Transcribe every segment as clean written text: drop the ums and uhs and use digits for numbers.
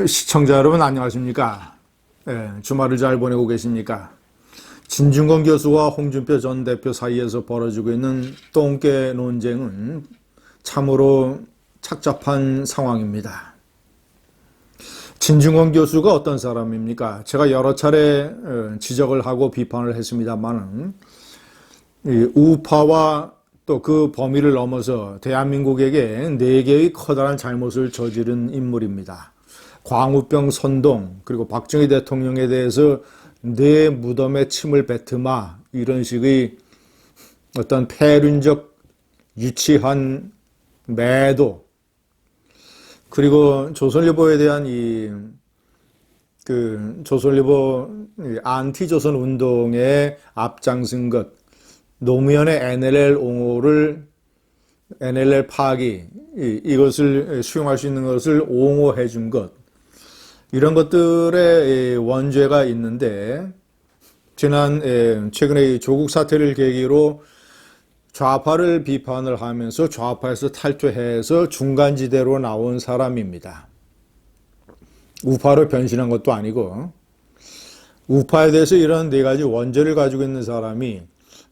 시청자 여러분 안녕하십니까? 주말을 잘 보내고 계십니까? 진중권 교수와 홍준표 전 대표 사이에서 벌어지고 있는 똥개 논쟁은 참으로 착잡한 상황입니다. 진중권 교수가 어떤 사람입니까? 제가 여러 차례 지적을 하고 비판을 했습니다만은 우파와 또 그 범위를 넘어서 대한민국에게 4개의 커다란 잘못을 저지른 인물입니다. 광우병 선동, 그리고 박정희 대통령에 대해서 내 무덤에 침을 뱉으마, 이런 식의 어떤 패륜적 유치한 매도, 그리고 조선일보에 대한 조선일보 안티조선 운동에 앞장선 것, 노무현의 NLL 파기, 이것을 수용할 수 있는 것을 옹호해 준 것, 이런 것들의 원죄가 있는데, 최근에 조국 사태를 계기로 좌파를 비판을 하면서 좌파에서 탈퇴해서 중간지대로 나온 사람입니다. 우파로 변신한 것도 아니고, 우파에 대해서 이런 4가지 원죄를 가지고 있는 사람이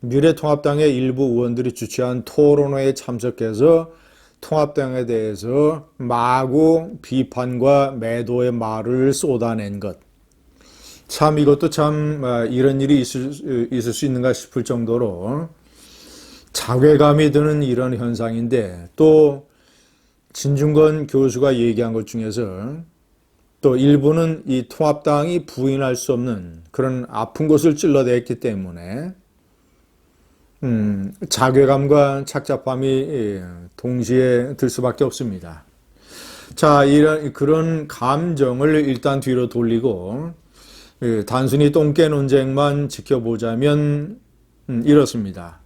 미래통합당의 일부 의원들이 주최한 토론회에 참석해서 통합당에 대해서 마구 비판과 매도의 말을 쏟아낸 것. 참 이것도 참 이런 일이 있을 수 있는가 싶을 정도로 자괴감이 드는 이런 현상인데, 또 진중권 교수가 얘기한 것 중에서 또 일부는 이 통합당이 부인할 수 없는 그런 아픈 곳을 찔러댔기 때문에 자괴감과 착잡함이 동시에 들 수밖에 없습니다. 자, 그런 감정을 일단 뒤로 돌리고 단순히 똥개 논쟁만 지켜보자면 이렇습니다.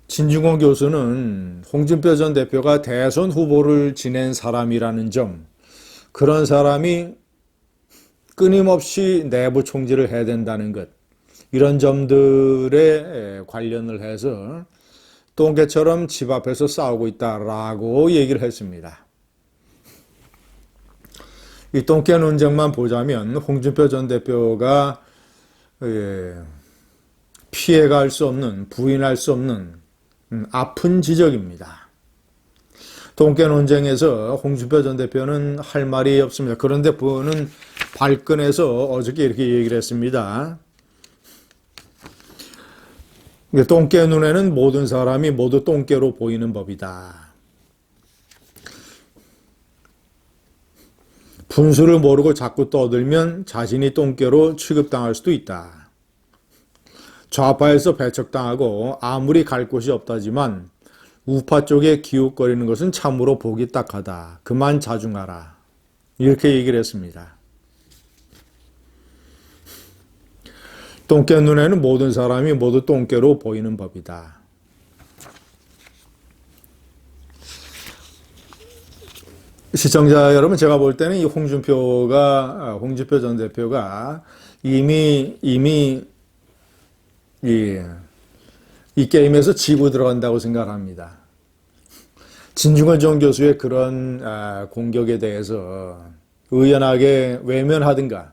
진중권 교수는 홍준표 전 대표가 대선 후보를 지낸 사람이라는 점, 그런 사람이 끊임없이 내부 총질을 해야 된다는 것, 이런 점들에 관련을 해서 똥개처럼 집 앞에서 싸우고 있다라고 얘기를 했습니다. 이 똥개 논쟁만 보자면 홍준표 전 대표가 피해갈 수 없는, 부인할 수 없는 아픈 지적입니다. 똥개 논쟁에서 홍준표 전 대표는 할 말이 없습니다. 그런데 그는 발끈해서 어저께 이렇게 얘기를 했습니다. 똥개 눈에는 모든 사람이 모두 똥개로 보이는 법이다. 분수를 모르고 자꾸 떠들면 자신이 똥개로 취급당할 수도 있다. 좌파에서 배척당하고 아무리 갈 곳이 없다지만 우파 쪽에 기웃거리는 것은 참으로 보기 딱하다. 그만 자중하라. 이렇게 얘기를 했습니다. 똥개 눈에는 모든 사람이 모두 똥개로 보이는 법이다. 시청자 여러분, 제가 볼 때는 이 홍준표 전 대표가 이미 이 게임에서 지고 들어간다고 생각합니다. 진중권 전 교수의 그런 공격에 대해서 의연하게 외면하든가,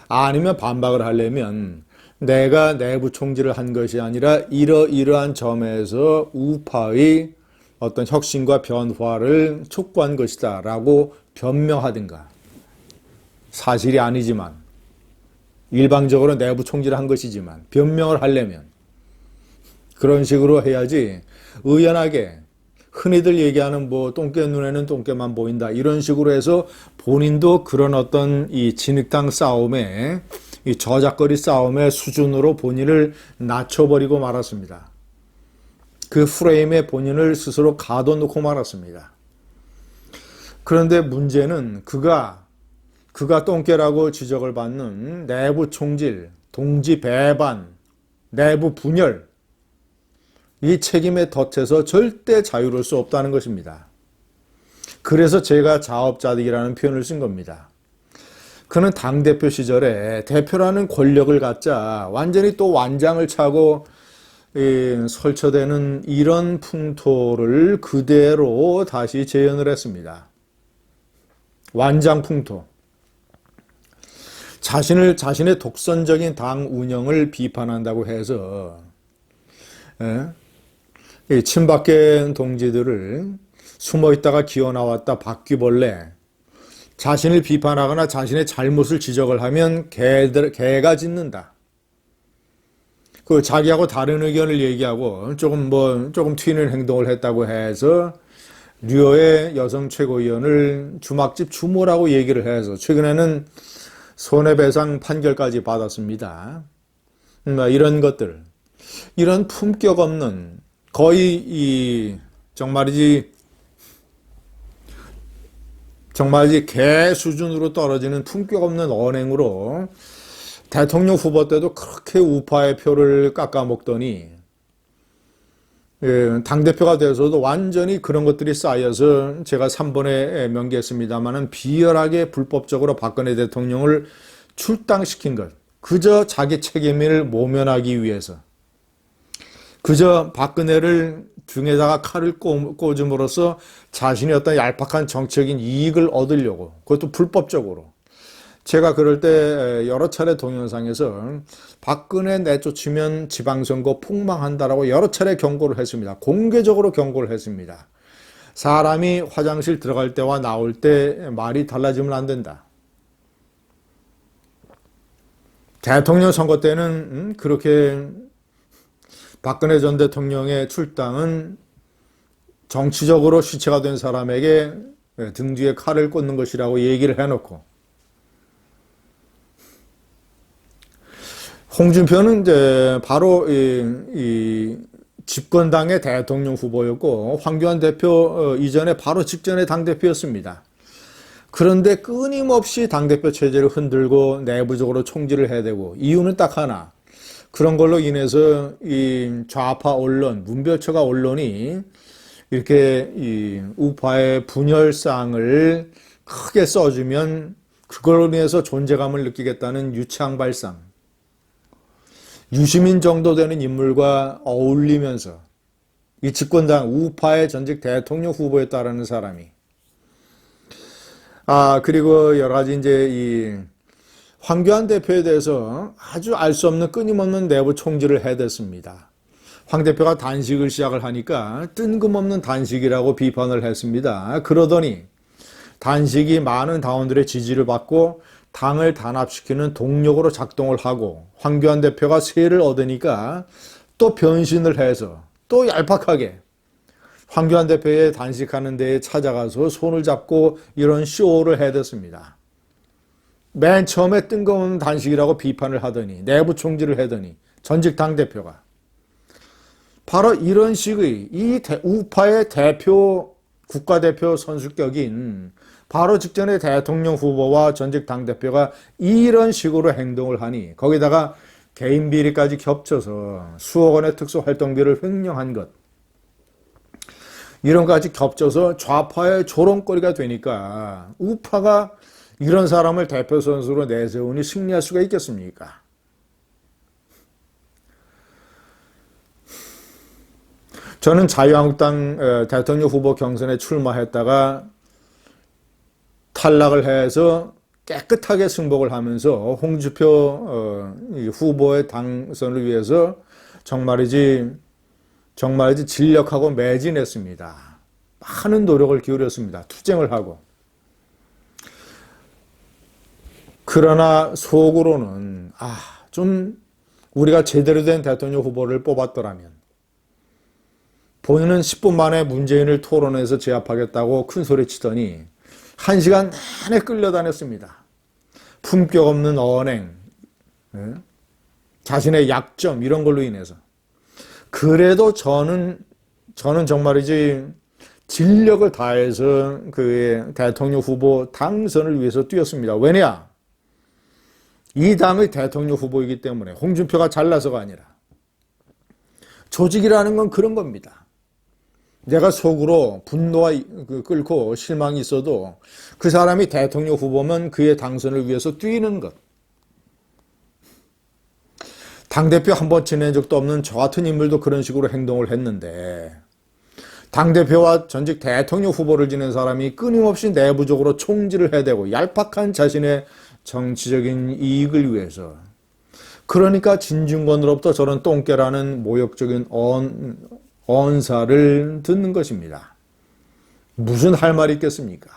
아니면 반박을 하려면 내가 내부 총질을 한 것이 아니라 이러이러한 점에서 우파의 어떤 혁신과 변화를 촉구한 것이다 라고 변명하든가, 사실이 아니지만 일방적으로 내부 총질을 한 것이지만 변명을 하려면 그런 식으로 해야지, 의연하게 흔히들 얘기하는 똥개 눈에는 똥개만 보인다, 이런 식으로 해서 본인도 그런 어떤 이 진흙탕 싸움에, 이 저작거리 싸움의 수준으로 본인을 낮춰버리고 말았습니다. 그 프레임에 본인을 스스로 가둬놓고 말았습니다. 그런데 문제는 그가 똥개라고 지적을 받는 내부 총질, 동지 배반, 내부 분열, 이 책임에 덫에서 절대 자유로울 수 없다는 것입니다. 그래서 제가 자업자득이라는 표현을 쓴 겁니다. 그는 당대표 시절에 대표라는 권력을 갖자 완전히 또 완장을 차고 설쳐대는 이런 풍토를 그대로 다시 재현을 했습니다. 완장풍토. 자신의 독선적인 당 운영을 비판한다고 해서 이 친박계 동지들을 숨어 있다가 기어 나왔다 바퀴벌레, 자신을 비판하거나 자신의 잘못을 지적을 하면 개가 짖는다. 그 자기하고 다른 의견을 얘기하고 조금 튀는 행동을 했다고 해서 류호의 여성 최고위원을 주막집 주모라고 얘기를 해서 최근에는 손해배상 판결까지 받았습니다. 이런 것들, 이런 품격 없는 거의 정말이지 개 수준으로 떨어지는 품격 없는 언행으로 대통령 후보 때도 그렇게 우파의 표를 깎아먹더니 당대표가 돼서도 완전히 그런 것들이 쌓여서 제가 3번에 명기했습니다마는 비열하게 불법적으로 박근혜 대통령을 출당시킨 것, 그저 자기 책임을 모면하기 위해서, 그저 박근혜를 등에다가 칼을 꽂음으로써 자신이 어떤 얄팍한 정치적인 이익을 얻으려고, 그것도 불법적으로. 제가 그럴 때 여러 차례 동영상에서 박근혜 내쫓으면 지방선거 폭망한다라고 여러 차례 경고를 했습니다. 공개적으로 경고를 했습니다. 사람이 화장실 들어갈 때와 나올 때 말이 달라지면 안 된다. 대통령 선거 때는 그렇게 박근혜 전 대통령의 출당은 정치적으로 시체가 된 사람에게 등 뒤에 칼을 꽂는 것이라고 얘기를 해놓고, 홍준표는 이제 바로 이 집권당의 대통령 후보였고 황교안 대표 이전에 바로 직전에 당대표였습니다. 그런데 끊임없이 당대표 체제를 흔들고 내부적으로 총질을 해대고, 이유는 딱 하나. 그런 걸로 인해서 이 좌파 언론, 문별초가 언론이 이렇게 이 우파의 분열상을 크게 써주면 그걸로 인해서 존재감을 느끼겠다는 유치한 발상. 유시민 정도 되는 인물과 어울리면서 이 집권당 우파의 전직 대통령 후보였다라는 사람이, 그리고 여러 가지 이제 이 황교안 대표에 대해서 아주 알 수 없는 끊임없는 내부 총질을 해댔습니다. 황 대표가 단식을 시작을 하니까 뜬금없는 단식이라고 비판을 했습니다. 그러더니 단식이 많은 당원들의 지지를 받고 당을 단합시키는 동력으로 작동을 하고, 황교안 대표가 세를 얻으니까 또 변신을 해서 또 얄팍하게 황교안 대표의 단식하는 데에 찾아가서 손을 잡고 이런 쇼를 해댔습니다. 맨 처음에 뜬금없는 단식이라고 비판을 하더니, 내부 총질을 하더니 전직 당대표가 바로 이런 식의 이 우파의 대표, 국가대표 선수격인 바로 직전에 대통령 후보와 전직 당대표가 이런 식으로 행동을 하니, 거기다가 개인 비리까지 겹쳐서 수억 원의 특수활동비를 횡령한 것, 이런 것까지 겹쳐서 좌파의 조롱거리가 되니까 우파가 이런 사람을 대표 선수로 내세우니 승리할 수가 있겠습니까? 저는 자유한국당 대통령 후보 경선에 출마했다가 탈락을 해서 깨끗하게 승복을 하면서 홍준표 후보의 당선을 위해서 정말이지 진력하고 매진했습니다. 많은 노력을 기울였습니다. 투쟁을 하고. 그러나 속으로는 좀 우리가 제대로 된 대통령 후보를 뽑았더라면, 본인은 10분 만에 문재인을 토론해서 제압하겠다고 큰 소리 치더니 1시간 내내 끌려다녔습니다. 품격 없는 언행, 자신의 약점 이런 걸로 인해서. 그래도 저는 정말이지 진력을 다해서 그 대통령 후보 당선을 위해서 뛰었습니다. 왜냐? 이 당의 대통령 후보이기 때문에, 홍준표가 잘나서가 아니라. 조직이라는 건 그런 겁니다. 내가 속으로 분노가 끓고 실망이 있어도 그 사람이 대통령 후보면 그의 당선을 위해서 뛰는 것. 당대표 한 번 지낸 적도 없는 저 같은 인물도 그런 식으로 행동을 했는데, 당대표와 전직 대통령 후보를 지낸 사람이 끊임없이 내부적으로 총질을 해대고 얄팍한 자신의 정치적인 이익을 위해서, 그러니까 진중권으로부터 저런 똥개라는 모욕적인 언사를 듣는 것입니다. 무슨 할 말이 있겠습니까?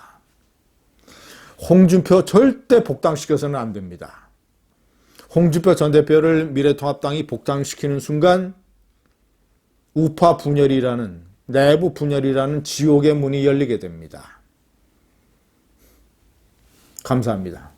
홍준표 절대 복당시켜서는 안 됩니다. 홍준표 전 대표를 미래통합당이 복당시키는 순간 우파 분열이라는, 내부 분열이라는 지옥의 문이 열리게 됩니다. 감사합니다.